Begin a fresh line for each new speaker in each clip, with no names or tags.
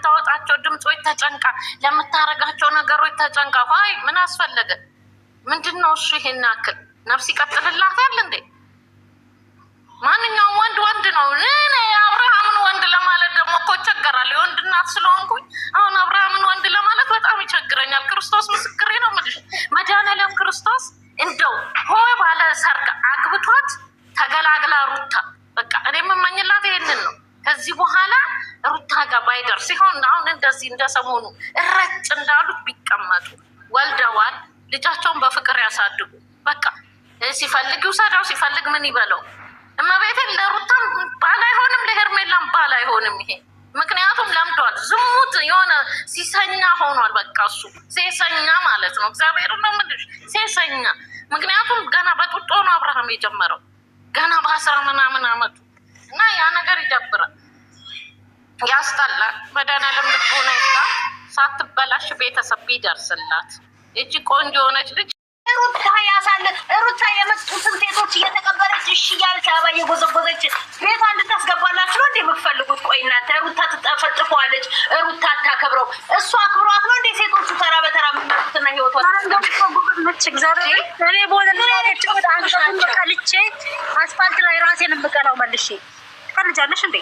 ለምታወጣቸው ድምጾች ተጨንቃ፣ ለምታረጋቸው ነገሮች ተጨንቃ። ሆይ ምን አስፈለገ? ምንድነው እሱ? ይሄን ያክል ነፍስ ይቀጥልላታል እንዴ? ማንኛውም ወንድ ነው። እኔ አብርሃምን ወንድ ለማለት ደግሞ እኮ ይቸገራል። የወንድ እናት ስለሆንኩኝ አሁን አብርሃምን ወንድ ለማለት በጣም ይቸግረኛል። ክርስቶስ ምስክሬ ነው የምልሽ። መድኃኒዓለም ክርስቶስ እንደው ሆይ ባለ ሰርግ አግብቷት ተገላግላ ሩታ በቃ እኔ የምመኝላት ይሄንን ነው። ከዚህ በኋላ ሩታ ጋር ባይደርስ ሲሆን አሁን እንደዚህ እንደሰሞኑ እረጭ እንዳሉት ቢቀመጡ ወልደዋል። ልጃቸውን በፍቅር ያሳድጉ። በቃ ሲፈልግ ይውሰደው፣ ሲፈልግ ምን ይበለው። እመቤቴን ለሩታም ባል አይሆንም፣ ለሄርሜላም ባል አይሆንም ይሄ። ምክንያቱም ለምዷል። ዝሙት የሆነ ሲሰኛ ሆኗል። በቃ እሱ ሴሰኛ ማለት ነው። እግዚአብሔር ነው የምልሽ ሴሰኛ። ምክንያቱም ገና በጡጦ ነው አብርሃም የጀመረው ገና በ10 ምናምን አመቱ እና ያ ነገር ይደብራል፣ ያስጠላል። መድኃኒዓለም ልቦና ይስጣ። ሳትበላሽ ቤተሰብ ቢደርስላት እጅ ቆንጆ የሆነች ልጅ
ሩታ ያሳለ ሩታ የመጡትን ሴቶች እየተቀበለች እሺ እያለች አበባ እየጎዘጎዘች ቤቷ እንድታስገባላችሁ ነው እንዴ የምትፈልጉት? ቆይ እናንተ ሩታ ትጠፈጥፈዋለች፣ ሩታ አታከብረው። እሱ አክብሯት ነው እንዴ ሴቶቹ ተራ በተራ የሚመጡትና ህይወቷ
እኔ ቦለልቼ አስፋልት ላይ ራሴን የምቀላው መልሼ ትፈልጃለሽ እንዴ?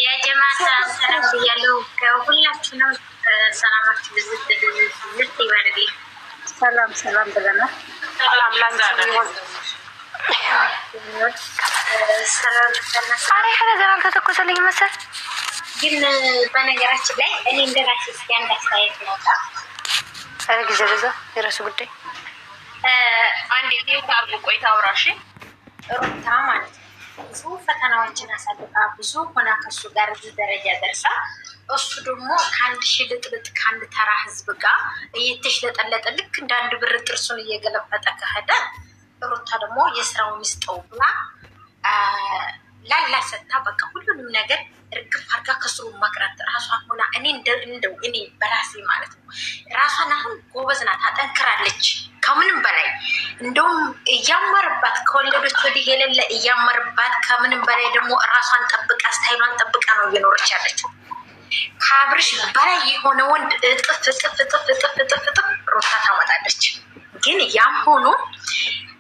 የጀማታ ሰላም ብያለሁ። ከሁላችንም ሰላማችሁ ልት ይበልልኝ።
ሰላም ብለናል።
ሰላም ላንቺ ይሁን። ሰላም
ነገር አልተተኮሰልኝ መሰል።
ግን በነገራችን ላይ እኔ እንደራሴ እስኪ አንድ አስተያየት ነውጣ
ጊዜ በዛ የራሱ ጉዳይ
አንድ ጊዜ ታርጉ ቆይታ አውራሽ ሩታ ማለት ነው ብዙ ፈተናዎችን አሳልፋ ብዙ ሆና ከሱ ጋር እዚህ ደረጃ ደርሳ እሱ ደግሞ ከአንድ ሺህ ልጥልጥ ከአንድ ተራ ህዝብ ጋር እየተሽለጠለጠ ልክ እንደ አንድ ብር ጥርሱን እየገለፈጠ ከሄደ ሩታ ደግሞ የስራውን ይስጠው ብላ ላላ ሰታ በቃ ሁሉንም ነገር እርግፍ አድርጋ ከስሩ መቅረት ራሷን ሆና እንደው እኔ በራሴ ማለት ነው ራሷን አሁን ጎበዝ ናት፣ አጠንክራለች ከምንም በላይ እንደውም እያመረባት ከወለዶች ወዲህ የሌለ እያመረባት ከምንም በላይ ደግሞ ራሷን ጠብቃ ስታይሏን ጠብቃ ነው እየኖረች ያለችው። ከአብርሽ በላይ የሆነ ወንድ እጥፍ ሩታ ታመጣለች። ግን ያም ሆኖ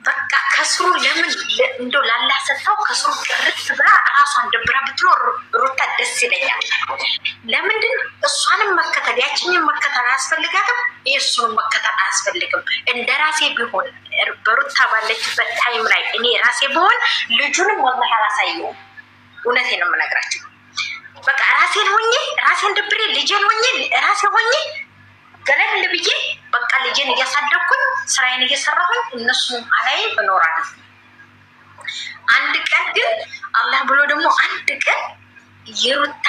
በቃ ከስሩ ለምን እንደው ላላሰታው ከስሩ ቅርት ብላ ራሷን ደብራ ብትኖር ሩታ ደስ ይለኛል። ለምንድን እሷንም መከተል ያችኝን መከተል አያስፈልጋትም፣ የእሱንም መከተል አያስፈልግም። እንደ ራሴ ቢሆን በሩታ ባለችበት ታይም ላይ እኔ ራሴ ቢሆን ልጁንም ወላሂ አላሳየውም። እውነቴን ነው የምነግራቸው። በቃ ራሴን ደብሬ ልጄን ሆኜ ራሴ ሆኜ ገለል ብዬ በቃ ልጄን እያሳደግኩኝ ስራዬን እየሰራሁኝ እነሱ አላይ እኖራለሁ። አንድ ቀን ግን አላህ ብሎ ደግሞ አንድ ቀን የሩታ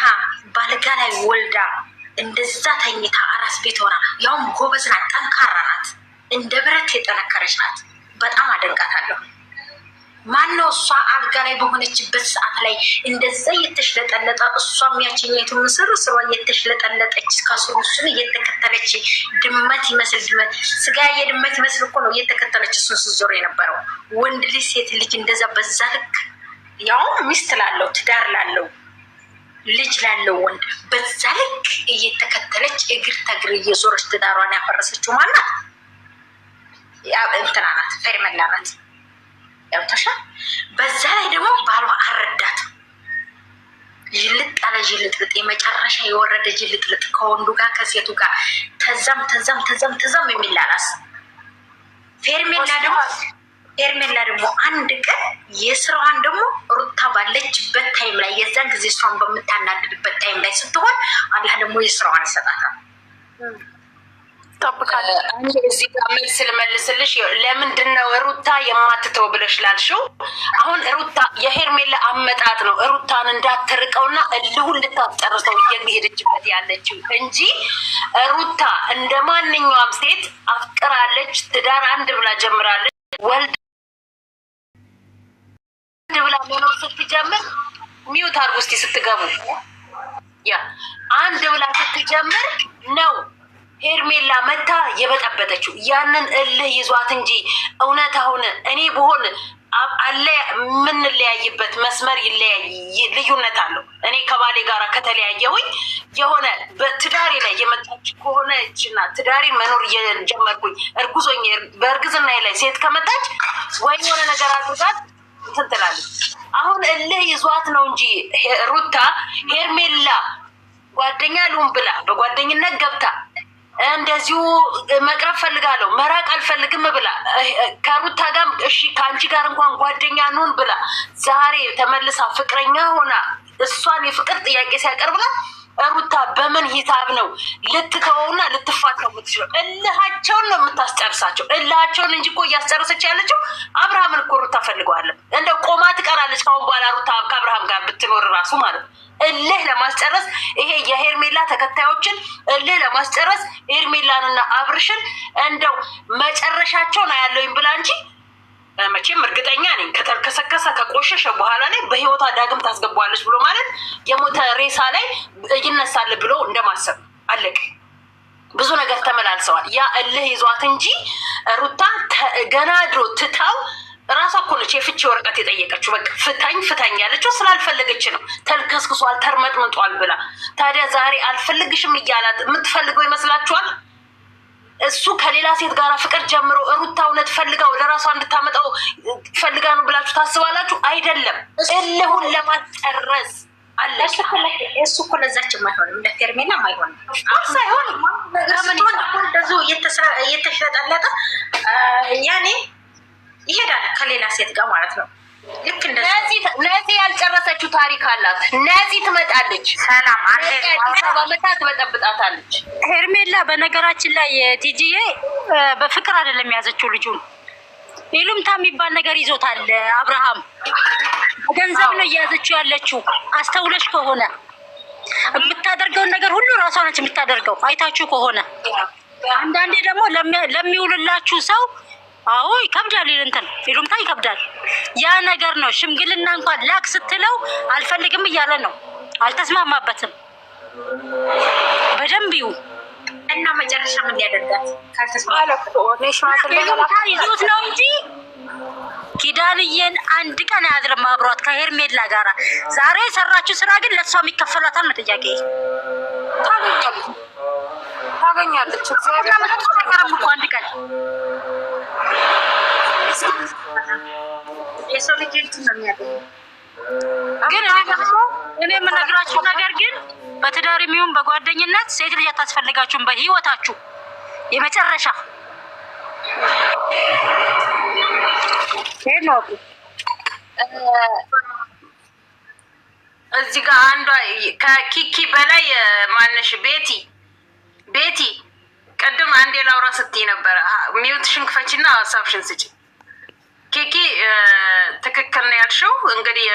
ባልጋ ላይ ወልዳ እንደዛ ተኝታ አራስ ቤት ሆና ያውም ጎበዝ ናት፣ ጠንካራ ናት፣ እንደ ብረት የጠነከረች ናት። በጣም አደንቃታለሁ። ማነው እሷ አልጋ ላይ በሆነችበት ሰዓት ላይ እንደዛ እየተሽለጠለጠ እሷም ያችኛቱ ምስር ስሯ እየተሽለጠለጠች ከስሩ እሱን እየተከተለች ድመት ይመስል ድመት ስጋ የድመት ይመስል እኮ ነው እየተከተለች እሱን ስትዞር የነበረው። ወንድ ልጅ ሴት ልጅ እንደዛ በዛ ልክ ያውም ሚስት ላለው ትዳር ላለው ልጅ ላለው ወንድ በዛ ልክ እየተከተለች እግር ተግር እየዞረች ትዳሯን ያፈረሰችው ማናት? እንትና ናት፣ ፌርሜላ ናት። ያውታሻል። በዛ ላይ ደግሞ ባሏ አረዳት። ጅልጥ ያለ ጅልጥልጥ የመጨረሻ የወረደ ጅልጥልጥ ከወንዱ ጋር ከሴቱ ጋር ተዛም የሚላላስ ፌርሜላ ደግሞ አንድ ቀን የስራዋን ደግሞ ሩታ ባለችበት ታይም ላይ የዛን ጊዜ እሷን በምታናድድበት ታይም ላይ ስትሆን አላህ ደግሞ የስራዋን ይሰጣታል።
አንቺ እዚህ ጋር መልስ ልመልስልሽ። ለምንድን ነው ሩታ የማትተው ብለሽ ላልሽው፣ አሁን ሩታ የሄርሜላ አመጣጥ ነው ሩታን እንዳትርቀውና እልሁን ልታስጨርሰው እየሄደችበት ያለችው እንጂ ሩታ እንደ ማንኛውም ሴት አፍቅራለች፣ ትዳር አንድ ብላ ጀምራለች። ወልድ ብላ መኖር ስትጀምር ሚውት አድርጉ እስኪ ስትገቡ አንድ ብላ ስትጀምር ነው ሄርሜላ መታ የበጠበጠችው። ያንን እልህ ይዟት እንጂ እውነት አሁን እኔ ብሆን አለ የምንለያይበት መስመር ልዩነት አለው። እኔ ከባሌ ጋር ከተለያየሁኝ የሆነ ያለች ከሆነችና ትዳሬን መኖር እየጀመርኩኝ እርጉዞኝ በእርግዝና ላይ ሴት ከመጣች ወይ የሆነ ነገር አድርጋት እንትን ትላለች። አሁን እልህ ይዟት ነው እንጂ ሩታ ሄርሜላ ጓደኛ ልሁን ብላ በጓደኝነት ገብታ እንደዚሁ መቅረብ ፈልጋለሁ መራቅ አልፈልግም ብላ ከሩታ ጋር እሺ ከአንቺ ጋር እንኳን ጓደኛ እንሁን ብላ ዛሬ ተመልሳ ፍቅረኛ ሆና እሷን የፍቅር ጥያቄ ሲያቀርብላት ሩታ በምን ሂሳብ ነው ልትተወውና ልትፋታው የምትችለው? እልሃቸውን ነው የምታስጨርሳቸው። እልሃቸውን እንጂ እኮ እያስጨረሰች ያለችው አብርሃምን እኮ ሩታ ፈልገዋለን። እንደው ቆማ ትቀራለች ካሁን በኋላ ሩታ ከአብርሃም ጋር ብትኖር ራሱ ማለት ነው። እልህ ለማስጨረስ ይሄ የሄርሜላ ተከታዮችን እልህ ለማስጨረስ ሄርሜላንና አብርሽን እንደው መጨረሻቸውን አያለውኝ ብላ እንጂ መቼም እርግጠኛ ነኝ ከተልከሰከሰ ከቆሸሸ በኋላ ላይ በህይወቷ ዳግም ታስገባዋለች ብሎ ማለት የሞተ ሬሳ ላይ ይነሳል ብሎ እንደማሰብ አለቅ። ብዙ ነገር ተመላልሰዋል። ያ እልህ ይዟት እንጂ ሩታ ገና ድሮ ትታው ራሷ እኮ ነች የፍቺ ወረቀት የጠየቀችው። በቃ ፍታኝ ፍታኝ ያለችው ስላልፈለገች ነው። ተልከስክሷል ተርመጥምጧል ብላ ታዲያ ዛሬ አልፈልግሽም እያላት የምትፈልገው ይመስላችኋል? እሱ ከሌላ ሴት ጋር ፍቅር ጀምሮ ሩታ እውነት ፈልጋ ወደ ራሷ እንድታመጣው ፈልጋ ነው ብላችሁ ታስባላችሁ? አይደለም፣ እልሁን ለማጨረስ አለ።
እሱ እኮ ለዛችም አይሆንም፣ ለሄርሜላም አይሆንም።
ሳይሆን
እንደዚሁ እየተሸጠለጠ ያኔ ይሄዳል ከሌላ ሴት ጋር ማለት ነው። ልክ እንደዚህ
ነፂ ያልጨረሰችው ታሪክ አላት። ነፂ ትመጣለች፣ ሰላም አመታ ትበጠብጣታለች።
ሄርሜላ በነገራችን ላይ ቲጂዬ በፍቅር አይደለም የያዘችው ልጁን፣ ኢሉምታ የሚባል ነገር ይዞታል አብርሃም። ገንዘብ ነው እየያዘችው ያለችው። አስተውለሽ ከሆነ የምታደርገውን ነገር ሁሉ ራሷ ነች የምታደርገው። አይታችሁ ከሆነ አንዳንዴ ደግሞ ለሚውልላችሁ ሰው አዎ ይከብዳል። እንትን ኢሉምታ ይከብዳል። ያ ነገር ነው። ሽምግልና እንኳን ላክ ስትለው አልፈልግም እያለ ነው። አልተስማማበትም። በደንብ ይው
እና መጨረሻ ምን ያደርጋት
ኢሉምታ ይዞት ነው እንጂ ኪዳንዬን አንድ ቀን አያድርም አብሯት ከሄርሜላ ጋራ። ዛሬ የሰራችው ስራ ግን ለሷ የሚከፈላታል ነው ጥያቄ።
ታገኛለች
አንድ ቀን
የሰው ልጅ ነው የሚያገኘው።
ግን እኔ የምነግራችሁ ነገር ግን በትዳር የሚሆን በጓደኝነት ሴት ልጅ አታስፈልጋችሁም በህይወታችሁ የመጨረሻ
እዚህ ጋር አንዷ ከኪኪ በላይ ማነሽ ቤቲ ቅድም አንዴ ላውራ ስትይ ነበረ። ሚውትሽን ክፈችና ሀሳብሽን ስጪ። ኪኪ ትክክል ነው ያልሽው። እንግዲህ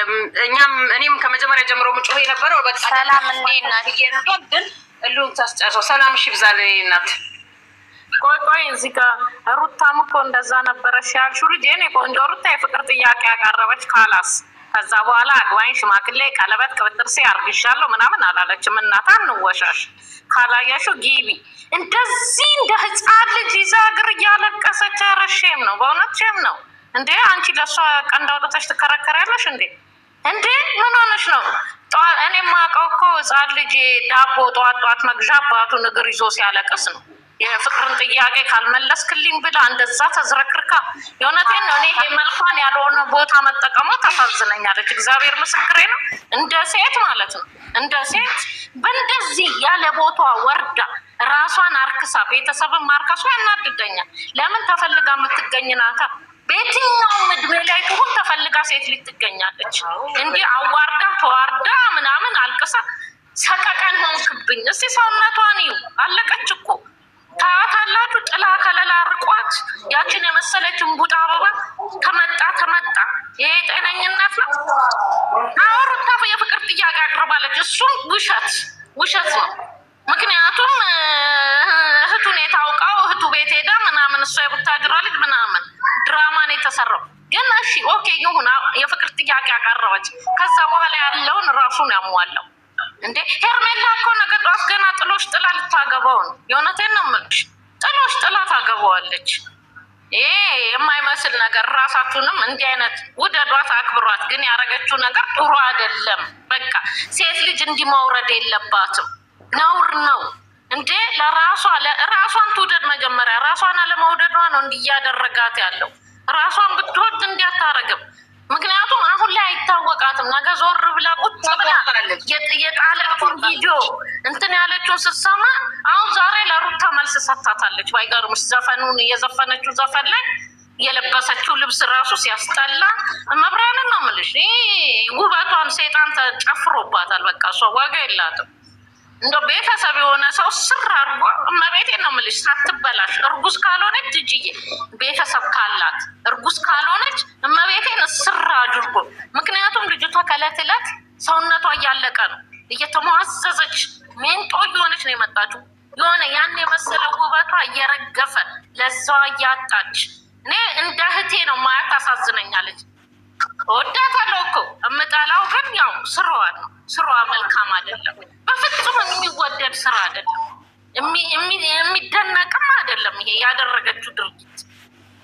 እኔም ከመጀመሪያ ጀምሮ ምጮህ የነበረው በቃ ሰላም እንዴ እናት ይየነቷል። ግን እሉን ታስጨርሰው ሰላም እሺ ብዛለ እናት።
ቆይ እዚህ ጋር ሩታም እኮ እንደዛ ነበረሽ ያልሽው ልጅ የኔ ቆንጆ ሩታ የፍቅር ጥያቄ ያቀረበች ካላስ ከዛ በኋላ አግባኝ ሽማግሌ ቀለበት ቅብጥርሴ አርግሻለሁ ምናምን አላለችም። እናት አንወሻሽ ካላያሽው ጊቢ እንደዚህ እንደ ህፃን ልጅ ይዛ እግር እያለቀሰች ረሼም ነው በእውነት ሼም ነው እንዴ! አንቺ ለሷ ቀንድ አውጥተሽ ትከራከሪያለሽ እንዴ? ምን ሆነሽ ነው? እኔ የማውቀው እኮ ህፃን ልጅ ዳቦ ጠዋት መግዣ አባቱን እግር ይዞ ሲያለቅስ ነው። የፍቅርን ጥያቄ ካልመለስክልኝ ብላ እንደዛ ተዝረክርካ። የእውነቴን ነው። እኔ ይሄ መልኳን ያልሆነ ቦታ መጠቀሟ ታሳዝነኛለች። እግዚአብሔር ምስክሬ ነው። እንደ ሴት ማለት ነው። እንደ ሴት በእንደዚህ ያለ ቦታ ወርዳ ራሷን አርክሳ ቤተሰብን ማርከሷ ያናድደኛል። ለምን ተፈልጋ የምትገኝ ናታ። በየትኛውም እድሜ ላይ ትሁን ተፈልጋ ሴት ልጅ ትገኛለች። እንዲህ አዋርዳ ተዋርዳ ምናምን አልቅሳ ሰቀቀን ሆንክብኝ። እስቲ ሰውነቷን ይዩ። አለቀች እኮ ታያታላችሁ። ጥላ ከለላ ርቋት ያችን የመሰለች እንቡጥ አበባ ተመጣ። ይሄ ጤነኝነት ነው? ሩታ የፍቅር ጥያቄ አቅርባለች። እሱም ውሸት ነው። ምክንያቱም እህቱን የታውቃው እህቱ ቤት ሄዳ ምናምን እሷ የቡታጅራ ልጅ ምናምን ድራማን የተሰራው ግን እሺ ኦኬ ይሁን። የፍቅር ጥያቄ አቀረበች። ከዛ በኋላ ያለውን ራሱን ያሟላው እንዴ። ሄርሜላ እኮ ነገ ጧት ገና ጥሎሽ ጥላ ልታገባው ነው። የእውነቴን ነው የምልሽ። ጥሎሽ ጥላ ታገባዋለች። ይሄ የማይመስል ነገር። ራሳችሁንም እንዲህ አይነት ውደዷት፣ አክብሯት። ግን ያደረገችው ነገር ጥሩ አይደለም። በቃ ሴት ልጅ እንዲህ መውረድ የለባትም። ነውር ነው እንዴ። ራሷን ትውደድ መጀመሪያ። ራሷን አለመውደዷ ነው እንዲያደረጋት ያለው። ራሷን ብትወድ እንዲያታረግም። ምክንያቱም አሁን ላይ አይታወቃትም። ነገ ዞር ብላ ቁጭ ብላ የጣለችውን ቪዲዮ እንትን ያለችውን ስትሰማ አሁን ዛሬ ለሩታ መልስ ሰጥታታለች። ባይገርምሽ ዘፈኑን የዘፈነችው ዘፈን ላይ የለበሰችው ልብስ ራሱ ሲያስጠላ መብራንን ነው የምልሽ። ውበቷን ሴጣን ተጨፍሮባታል። በቃ እሷ ዋጋ የላትም። እንደ ቤተሰብ የሆነ ሰው ስር አድርጎ እመቤቴን ነው የምልሽ ሳትበላሽ እርጉዝ ካልሆነች ጅጅዬ ቤተሰብ ካላት እርጉዝ ካልሆነች እመቤቴን ስር አድርጎ። ምክንያቱም ልጅቷ ከዕለት ዕለት ሰውነቷ እያለቀ ነው፣ እየተሟዘዘች ሜንጦ እየሆነች ነው የመጣችው። የሆነ ያን የመሰለ ውበቷ እየረገፈ ለዛዋ እያጣች። እኔ እንደ እህቴ ነው ማያት፣ ታሳዝነኛለች። ወዳታለሁ እኮ እምጠላው ግን ያው ስራዋ ነው። ስራዋ መልካም አይደለም፣ በፍጹም የሚወደድ ስራ አይደለም፣ የሚደነቅም አይደለም። ይሄ ያደረገችው ድርጊት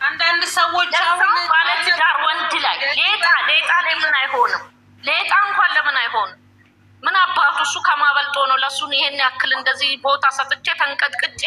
አንዳንድ ሰዎች አሁን
ባለትዳር ወንድ ላይ ሌጣ ለምን አይሆንም? ሌጣ እንኳን ለምን አይሆንም? ምን አባቱ እሱ ከማበልጦ ነው ለእሱን ይሄን ያክል እንደዚህ ቦታ ሰጥቼ ተንቀጥቅጬ